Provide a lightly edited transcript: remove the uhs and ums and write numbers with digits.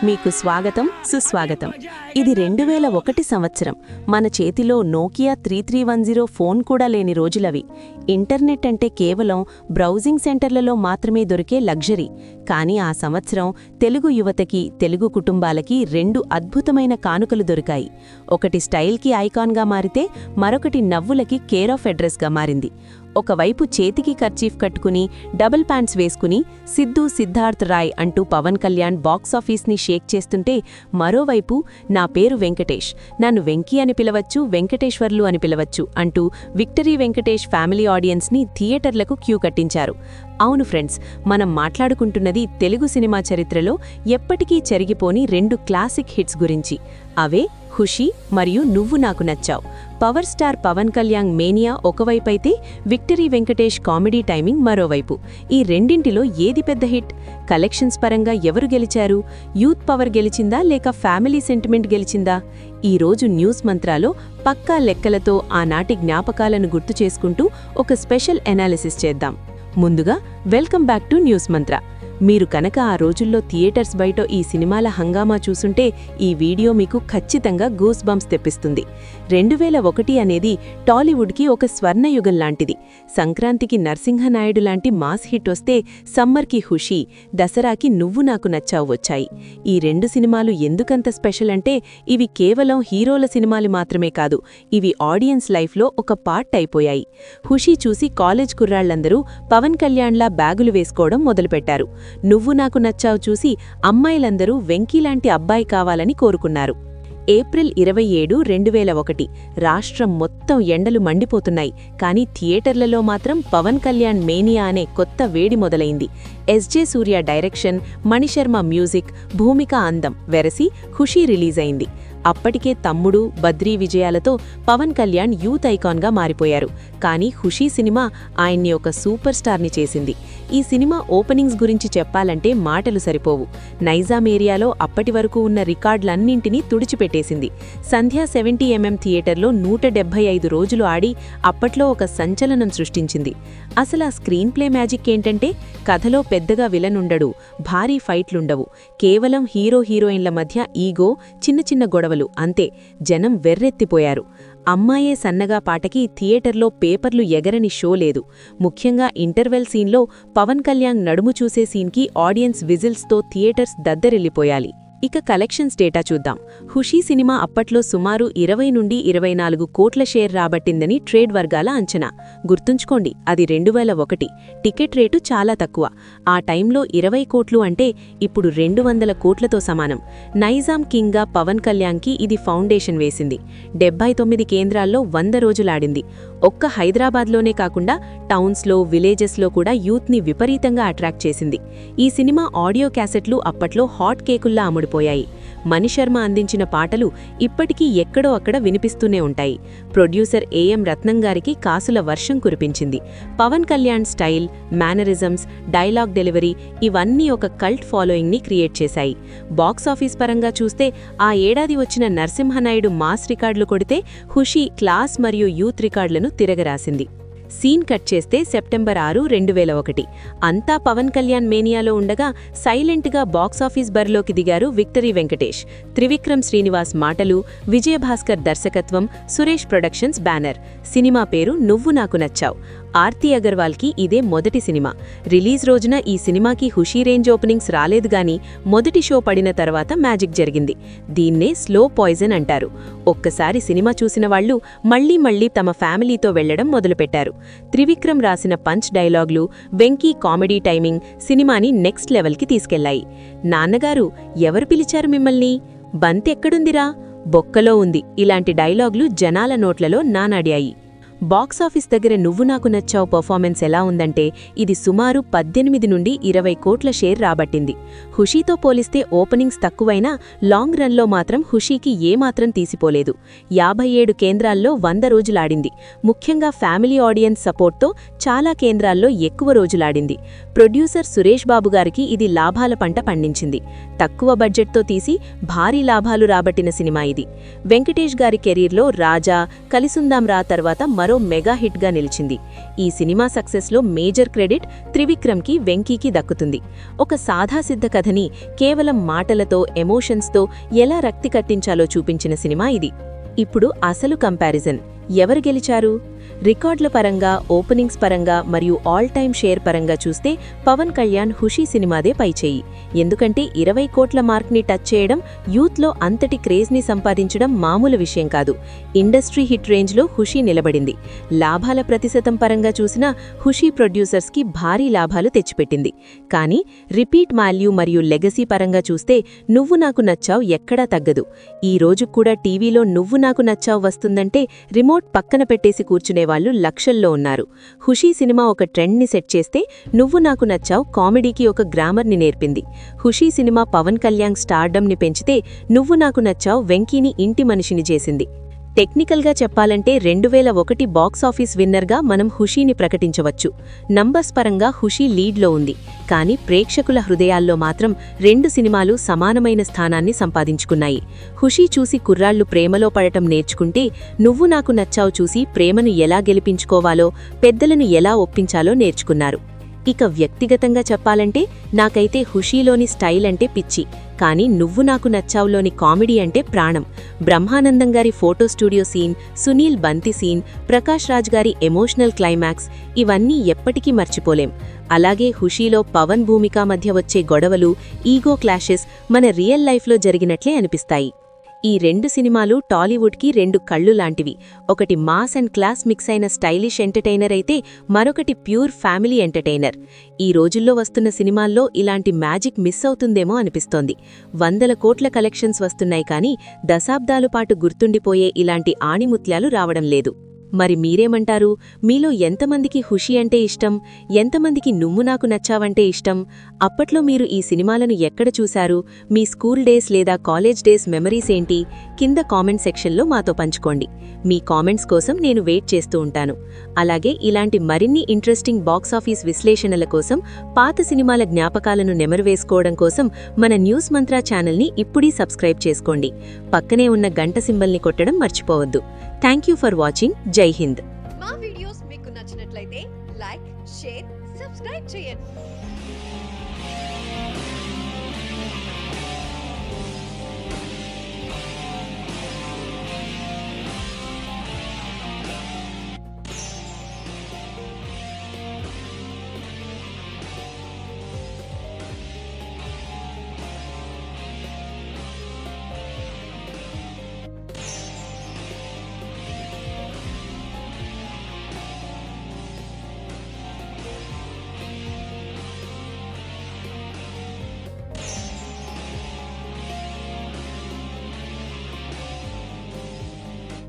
మీకు స్వాగతం సుస్వాగతం. ఇది 2001 సంవత్సరం. మన చేతిలో నోకియా 3310 ఫోన్ కూడా లేని రోజులవి. ఇంటర్నెట్ అంటే కేవలం బ్రౌజింగ్ సెంటర్లలో మాత్రమే దొరికే లగ్జరీ. కానీ ఆ సంవత్సరం తెలుగు యువతకి, తెలుగు కుటుంబాలకి 2 అద్భుతమైన కానుకలు దొరికాయి. ఒకటి స్టైల్కి ఐకాన్గా మారితే మరొకటి నవ్వులకి కేర్ ఆఫ్ అడ్రస్గా మారింది. ఒకవైపు చేతికి కర్చీఫ్ కట్టుకుని డబుల్ ప్యాంట్స్ వేసుకుని సిద్ధు సిద్ధార్థ్ రాయ్ అంటూ పవన్ కళ్యాణ్ బాక్సాఫీస్ని షేక్ చేస్తుంటే, మరోవైపు నా పేరు వెంకటేష్, నన్ను వెంకీ అని పిలవచ్చు, వెంకటేశ్వర్లు అని పిలవచ్చు అంటూ విక్టరీ వెంకటేష్ ఫ్యామిలీ ఆడియన్స్ని థియేటర్లకు క్యూ కట్టించారు. అవును ఫ్రెండ్స్, మనం మాట్లాడుకుంటున్నది తెలుగు సినిమా చరిత్రలో ఎప్పటికీ చెరిగిపోని 2 క్లాసిక్ హిట్స్ గురించి. అవే ఖుషీ మరియు Nuvvu Naaku Nachav. Power star Pawan Kalyan mania ఒకవైపైతే విక్టరీ వెంకటేష్ కామెడీ టైమింగ్ మరోవైపు. ఈ రెండింటిలో ఏది పెద్ద హిట్? కలెక్షన్స్ పరంగా ఎవరు గెలిచారు? యూత్ పవర్ గెలిచిందా లేక ఫ్యామిలీ సెంటిమెంట్ గెలిచిందా? ఈరోజు న్యూస్ మంత్రాలో పక్కా లెక్కలతో ఆనాటి జ్ఞాపకాలను గుర్తు చేసుకుంటూ ఒక స్పెషల్ ఎనాలిసిస్ చేద్దాం. ముందుగా వెల్కమ్ బ్యాక్ టు న్యూస్ మంత్ర. మీరు కనుక ఆ రోజుల్లో థియేటర్స్ బయట ఈ సినిమాల హంగామా చూసుంటే ఈ వీడియో మీకు ఖచ్చితంగా గూస్ బంప్స్ తెప్పిస్తుంది. 2001 అనేది టాలీవుడ్కి ఒక స్వర్ణయుగం లాంటిది. సంక్రాంతికి నరసింహనాయుడు లాంటి మాస్ హిట్ వస్తే సమ్మర్కి ఖుషీ, దసరాకి నువ్వు నాకు నచ్చావు వచ్చాయి. ఈ 2 సినిమాలు ఎందుకంత స్పెషల్ అంటే ఇవి కేవలం హీరోల సినిమాలు మాత్రమే కాదు, ఇవి ఆడియన్స్ లైఫ్లో ఒక పార్ట్ అయిపోయాయి. ఖుషీ చూసి కాలేజ్ కుర్రాళ్లందరూ పవన్ కళ్యాణ్లా బ్యాగులు వేసుకోవడం మొదలుపెట్టారు. నువ్వు నాకు నచ్చావు చూసి అమ్మాయిలందరూ వెంకీలాంటి అబ్బాయి కావాలని కోరుకున్నారు. ఏప్రిల్ 27, 2001 రాష్ట్రం మొత్తం ఎండలు మండిపోతున్నాయి. కానీ థియేటర్లలో మాత్రం పవన్ కళ్యాణ్ మేనియా అనే కొత్త వేడి మొదలైంది. ఎస్జే సూర్య డైరెక్షన్, మణిశర్మ మ్యూజిక్, భూమిక అందం వెరసి ఖుషీ రిలీజ్ అయింది. అప్పటికే తమ్ముడు, బద్రీ విజయాలతో పవన్ కళ్యాణ్ యూత్ ఐకాన్గా మారిపోయారు. కానీ ఖుషీ సినిమా ఆయన్ని ఒక సూపర్ స్టార్ని చేసింది. ఈ సినిమా ఓపెనింగ్స్ గురించి చెప్పాలంటే మాటలు సరిపోవు. నైజాం ఏరియాలో అప్పటి వరకు ఉన్న రికార్డులన్నింటినీ తుడిచిపెట్టేసింది. సంధ్యా 70mm థియేటర్లో 175 రోజులు ఆడి అప్పట్లో ఒక సంచలనం సృష్టించింది. అసలు ఆ స్క్రీన్ ప్లే మ్యాజిక్ ఏంటంటే, కథలో పెద్దగా విలన్ ఉండడు, భారీ ఫైట్లుండవు, కేవలం హీరో హీరోయిన్ల మధ్య ఈగో, చిన్న చిన్న గొడవలు అంతే. జనం వెర్రెత్తిపోయారు. అమ్మాయే సన్నగా పాటకి థియేటర్లో పేపర్లు ఎగరని షో లేదు. ముఖ్యంగా ఇంటర్వెల్ సీన్లో పవన్ కళ్యాణ్ నడుము చూసే సీన్కి ఆడియన్స్ విజిల్స్తో థియేటర్స్ దద్దరిల్లిపోయాలి. ఇక కలెక్షన్స్ డేటా చూద్దాం. ఖుషీ సినిమా అప్పట్లో సుమారు 20 నుండి 24 కోట్ల షేర్ రాబట్టిందని ట్రేడ్ వర్గాల అంచనా. గుర్తుంచుకోండి, అది 2001. టికెట్ రేటు చాలా తక్కువ. ఆ టైంలో 20 కోట్లు అంటే ఇప్పుడు 200 కోట్లతో సమానం. నైజాం కింగ్గా పవన్ కళ్యాణ్కి ఇది ఫౌండేషన్ వేసింది. 79 కేంద్రాల్లో 100 రోజులాడింది. ఒక్క హైదరాబాద్లోనే కాకుండా టౌన్స్లో, విలేజెస్లో కూడా యూత్ని విపరీతంగా అట్రాక్ట్ చేసింది. ఈ సినిమా ఆడియో క్యాసెట్లు అప్పట్లో హాట్ కేకుల్లా అమ్ముడుపోయాయి. మణిశర్మ అందించిన పాటలు ఇప్పటికీ ఎక్కడో అక్కడ వినిపిస్తూనే ఉంటాయి. ప్రొడ్యూసర్ ఏఎం రత్నం గారికి కాసుల వర్షం కురిపించింది. Pawan Kalyan style, mannerisms, dialogue delivery ఇవన్నీ ఒక కల్ట్ ఫాలోయింగ్ని క్రియేట్ చేశాయి. బాక్సాఫీస్ పరంగా చూస్తే ఆ ఏడాది వచ్చిన నరసింహనాయుడు మాస్ రికార్డులు కొడితే ఖుషీ క్లాస్ మరియు యూత్ రికార్డులను తిరగరాసింది. సీన్ కట్ చేస్తే సెప్టెంబర్ 6, 2001 అంతా పవన్ కళ్యాణ్ మేనియాలో ఉండగా సైలెంట్గా బాక్సాఫీస్ బరిలోకి దిగారు విక్టరీ వెంకటేష్. త్రివిక్రమ్ శ్రీనివాస్ మాటలు, విజయభాస్కర్ దర్శకత్వం, సురేష్ ప్రొడక్షన్స్ బ్యానర్. సినిమా పేరు నువ్వు నాకు నచ్చావ్. ఆర్తి అగర్వాల్కి ఇదే మొదటి సినిమా. రిలీజ్ రోజున ఈ సినిమాకి ఖుషీ రేంజ్ ఓపెనింగ్స్ రాలేదు గానీ మొదటి షో పడిన తర్వాత మ్యాజిక్ జరిగింది. దీన్నే స్లో పాయిజన్ అంటారు. ఒక్కసారి సినిమా చూసిన వాళ్లు మళ్లీ మళ్లీ తమ ఫ్యామిలీతో వెళ్లడం మొదలుపెట్టారు. త్రివిక్రమ్ రాసిన పంచ్ డైలాగులు, వెంకీ కామెడీ టైమింగ్ సినిమాని నెక్స్ట్ లెవెల్కి తీసుకెళ్లాయి. నాన్నగారు, ఎవరు పిలిచారు మిమ్మల్ని? బంతెక్కడుందిరా? బొక్కలో ఉంది ఇలాంటి డైలాగులు జనాల నోట్లలో నానాడాయి. బాక్సాఫీస్ దగ్గర నువ్వు నాకు నచ్చావు పర్ఫార్మెన్స్ ఎలా ఉందంటే ఇది సుమారు 18 నుండి 20 కోట్ల షేర్ రాబట్టింది. ఖుషీతో పోలిస్తే ఓపెనింగ్స్ తక్కువైనా లాంగ్ రన్లో మాత్రం ఖుషీకి ఏమాత్రం తీసిపోలేదు. 57 కేంద్రాల్లో 100 రోజులాడింది. ముఖ్యంగా ఫ్యామిలీ ఆడియన్స్ సపోర్ట్తో చాలా కేంద్రాల్లో ఎక్కువ రోజులాడింది. ప్రొడ్యూసర్ సురేష్ బాబు గారికి ఇది లాభాల పంట పండించింది. తక్కువ బడ్జెట్తో తీసి భారీ లాభాలు రాబట్టిన సినిమా ఇది. వెంకటేష్ గారి కెరీర్లో రాజా, కలిసుందాం రా తర్వాత మరో మెగా హిట్గా నిలిచింది. ఈ సినిమా సక్సెస్లో మేజర్ క్రెడిట్ త్రివిక్రమ్కి, వెంకీకి దక్కుతుంది. ఒక సాదాసిద్ధ కథని కేవలం మాటలతో, ఎమోషన్స్తో ఎలా రక్తి కట్టించాలో చూపించిన సినిమా ఇది. ఇప్పుడు అసలు కంపారిజన్. ఎవరు గెలిచారు? రికార్డుల పరంగా, ఓపెనింగ్స్ పరంగా మరియు ఆల్ టైమ్ షేర్ పరంగా చూస్తే పవన్ కళ్యాణ్ ఖుషీ సినిమాదే పైచేయి. ఎందుకంటే 20 కోట్ల మార్క్ని టచ్ చేయడం, యూత్లో అంతటి క్రేజ్ని సంపాదించడం మామూలు విషయం కాదు. ఇండస్ట్రీ హిట్ రేంజ్లో ఖుషీ నిలబడింది. లాభాల ప్రతిశతం పరంగా చూసినా ఖుషీ ప్రొడ్యూసర్స్కి భారీ లాభాలు తెచ్చిపెట్టింది. కానీ రిపీట్ వాల్యూ మరియు లెగసీ పరంగా చూస్తే నువ్వు నాకు నచ్చావ్ ఎక్కడా తగ్గదు. ఈ రోజు కూడా టీవీలో నువ్వు నాకు నచ్చావ్ వస్తుందంటే రిమోట్ పక్కన పెట్టేసి కూర్చునేవాళ్లు లక్షల్లో ఉన్నారు. ఖుషీ సినిమా ఒక ట్రెండ్ని సెట్ చేస్తే నువ్వు నాకు నచ్చావ్ కామెడీకి ఒక గ్రామర్ని నేర్పింది. ఖుషీ సినిమా పవన్ కళ్యాణ్ స్టార్డమ్ని పెంచితే నువ్వు నాకు నచ్చావ్ వెంకీని ఇంటి మనిషిని చేసింది. టెక్నికల్గా చెప్పాలంటే 2001 బాక్సాఫీస్ విన్నర్గా మనం ఖుషీని ప్రకటించవచ్చు. నంబర్స్ పరంగా ఖుషీ లీడ్లో ఉంది. కానీ ప్రేక్షకుల హృదయాల్లో మాత్రం 2 సినిమాలు సమానమైన స్థానాన్ని సంపాదించుకున్నాయి. ఖుషీ చూసి కుర్రాళ్లు ప్రేమలో పడటం నేర్చుకుంటే, నువ్వు నాకు నచ్చావు చూసి ప్రేమను ఎలా గెలిపించుకోవాలో, పెద్దలను ఎలా ఒప్పించాలో నేర్చుకున్నారు. ఇక వ్యక్తిగతంగా చెప్పాలంటే నాకైతే ఖుషీలోని స్టైల్ అంటే పిచ్చి, కానీ నువ్వు నాకు నచ్చావులోని కామెడీ అంటే ప్రాణం. బ్రహ్మానందం గారి ఫోటో స్టూడియో సీన్, సునీల్ బంతి సీన్, ప్రకాష్ రాజ్ గారి ఎమోషనల్ క్లైమాక్స్ ఇవన్నీ ఎప్పటికీ మర్చిపోలేం. అలాగే ఖుషీలో పవన్ భూమిక మధ్య వచ్చే గొడవలు, ఈగో క్లాషెస్ మన రియల్ లైఫ్లో జరిగినట్లే అనిపిస్తాయి. ఈ 2 సినిమాలు టాలీవుడ్కి 2 కళ్ళు లాంటివి. ఒకటి మాస్ అండ్ క్లాస్ మిక్స్ అయిన స్టైలిష్ ఎంటర్టైనర్ అయితే మరొకటి ప్యూర్ ఫ్యామిలీ ఎంటర్టైనర్. ఈ రోజుల్లో వస్తున్న సినిమాల్లో ఇలాంటి మ్యాజిక్ మిస్ అవుతుందేమో అనిపిస్తోంది. 100 కోట్ల కలెక్షన్స్ వస్తున్నాయి కానీ దశాబ్దాల పాటు గుర్తుండిపోయే ఇలాంటి ఆణిముత్యాలు రావడం లేదు. మరి మీరేమంటారు? మీలో ఎంతమందికి ఖుషీ అంటే ఇష్టం? ఎంతమందికి నువ్వు నాకు నచ్చావంటే ఇష్టం? అప్పట్లో మీరు ఈ సినిమాలను ఎక్కడ చూశారు? మీ స్కూల్ డేస్ లేదా కాలేజ్ డేస్ మెమరీస్ ఏంటి? కింద కామెంట్ సెక్షన్లో మాతో పంచుకోండి. మీ కామెంట్స్ కోసం నేను వెయిట్ చేస్తూ ఉంటాను. అలాగే ఇలాంటి మరిన్ని ఇంట్రెస్టింగ్ బాక్సాఫీస్ విశ్లేషణల కోసం, పాత సినిమాల జ్ఞాపకాలను నెమరువేసుకోవడం కోసం మన న్యూస్ మంత్రా ఛానల్ని ఇప్పుడే సబ్స్క్రైబ్ చేసుకోండి. పక్కనే ఉన్న గంట సింబల్ని కొట్టడం మర్చిపోవద్దు. Thank you for watching. జై హింద్.